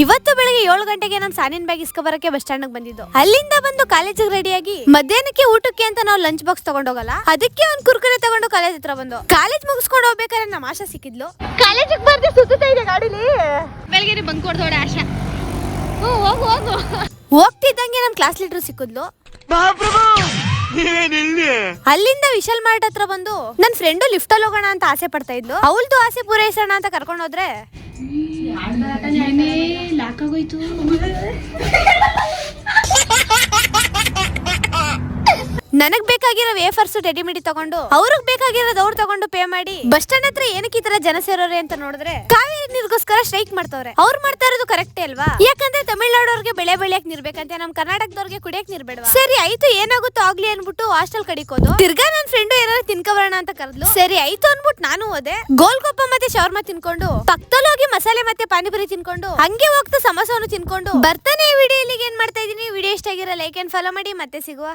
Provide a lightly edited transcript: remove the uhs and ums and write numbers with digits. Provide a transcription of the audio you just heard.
ಇವತ್ತು ಬೆಳಿಗ್ಗೆ 7 ಗಂಟೆಗೆ ನಾನು ಸಾನಿನ್ ಬ್ಯಾಗ್ ಇಸ್ಕೊಬರಕ್ಕೆ ಬಸ್ ಸ್ಟ್ಯಾಂಡ್ ಬಂದಿದ್ದು. ಅಲ್ಲಿಂದ ಬಂದು ಕಾಲೇಜಿಗೆ ರೆಡಿಯಾಗಿ ಮಧ್ಯಾಹ್ನಕ್ಕೆ ಊಟಕ್ಕೆ ಅಂತ ನಾವು ಲಂಚ್ ಬಾಕ್ಸ್ ತಗೊಂಡೋಗಲ್ಲ, ಅದಕ್ಕೆ ಒಂದು ಕುರ್ಕುರೆ ತಗೊಂಡು ಕಾಲೇಜ್ ಹತ್ರ ಬಂದು ಕಾಲೇಜ್ ಮುಗಿಸ್ಕೊಂಡು ಹೋಗ್ಬೇಕಾದ್ರೆ ನಮ್ಮ ಆಶಾ ಸಿಕ್ಕಿದ್ಲು. ಕಾಲೇಜಿಗೆ ಬರ್ದೆ ಸುತ್ತಾ ಇದೆ ಗಾಡಿಲಿ. ಬೆಳಗ್ಗೆ ಬಂಕ್ ಕೊಡ್ದೋಡೆ ಆಶಾ. ಹೋಗು ಹೋಗು. ಹೋಗ್ತಿದ್ದಂಗೆ ನಮ್ ಕ್ಲಾಸ್ ಲೀಡರ್ ಸಿಕ್ಕಿದ್ಲು. ಅಲ್ಲಿಂದ ವಿಶಾಲ್ ಮಾರ್ಟ್ ಹತ್ರ ಬಂದು ನನ್ ಫ್ರೆಂಡ್ ಲಿಫ್ಟ್ ಅಲ್ಲಿ ಹೋಗೋಣ ಅಂತ ಆಸೆ ಪಡ್ತಾ ಇದ್ಲು. ಅವಳದು ಆಸೆ ಪೂರೈಸೋಣ ಅಂತ ಕರ್ಕೊಂಡು ಹೋದ್ರೆ ನನಗ್ ಬೇಕಾಗಿರೋ ವೇಫರ್ಸ್ ರೆಡಿಮಿಡಿ ತಗೊಂಡು ಅವ್ರಿಗೆ ಬೇಕಾಗಿರೋದು ಅವ್ರು ತಗೊಂಡು ಪೇ ಮಾಡಿ ಬಸ್ ಸ್ಟ್ಯಾಂಡ್ ಹತ್ರ ಏನಕ್ಕೆ ಈ ತರ ಜನ ಸೇರೋರೆ ಅಂತ ನೋಡಿದ್ರೆ ಕಾವೇರಿ ನೀರಿಗೋಸ್ಕರ ಸ್ಟ್ರೈಕ್ ಮಾಡ್ತವ್ರೆ. ಅವ್ರು ಮಾಡ್ತಾ ಇರೋದು ಕರೆಕ್ಟೇ ಅಲ್ವಾ? ಯಾಕಂದ್ರೆ ತಮಿಳ್ನಾಡೋರ್ಗೆ ಬೆಳೆ ಬೆಳೆಯಕ್ ನೀರ್ ಬೇಕಂತೆ, ನಮ್ ಕರ್ನಾಟಕದವ್ರಿಗೆ ಕುಡಿಯಕ್ ನೀರ್ ಬೇಡವಾ? ಸರಿ ಆಯ್ತು ಏನಾಗುತ್ತೋ ಆಗ್ಲಿ ಅನ್ಬಿಟ್ಟು ಹಾಸ್ಟೆಲ್ ಕಡಿಕೋದು. ತಿರ್ಗಾ ನನ್ ಫ್ರೆಂಡ್ ಏನಾದ್ರು ತಿನ್ಕೊಬರೋಣ ಅಂತ ಕರೆದ್ಲು. ಸರಿ ಆಯ್ತು ಅನ್ಬಿಟ್ಟು ನಾನು ಹೋದೆ. ಗೋಲ್ಗೊಪ್ಪ ಮತ್ತೆ ಶವರ್ಮಾ ತಿನ್ಕೊಂಡು ಪಕ್ಕದಲ್ಲಿ ಹೋಗಿ ಮಸಾಲೆ ಮತ್ತೆ ಪಾನಿಪುರಿ ತಿನ್ಕೊಂಡು ಹಂಗೆ ಹೋಗ್ತಾ ಸಮೋಸವನ್ನು ತಿನ್ಕೊಂಡು ಬರ್ತಾನೆ. ಈ ವಿಡಿಯೋ ಇಲ್ಲಿಗೆ ಏನ್ ಮಾಡ್ತಾ ಇದೀನಿ. ವಿಡಿಯೋ ಇಷ್ಟ ಆಗಿರೋ ಲೈಕ್ ಅಂಡ್ ಫಾಲೋ ಮಾಡಿ. ಮತ್ತೆ ಸಿಗುವ.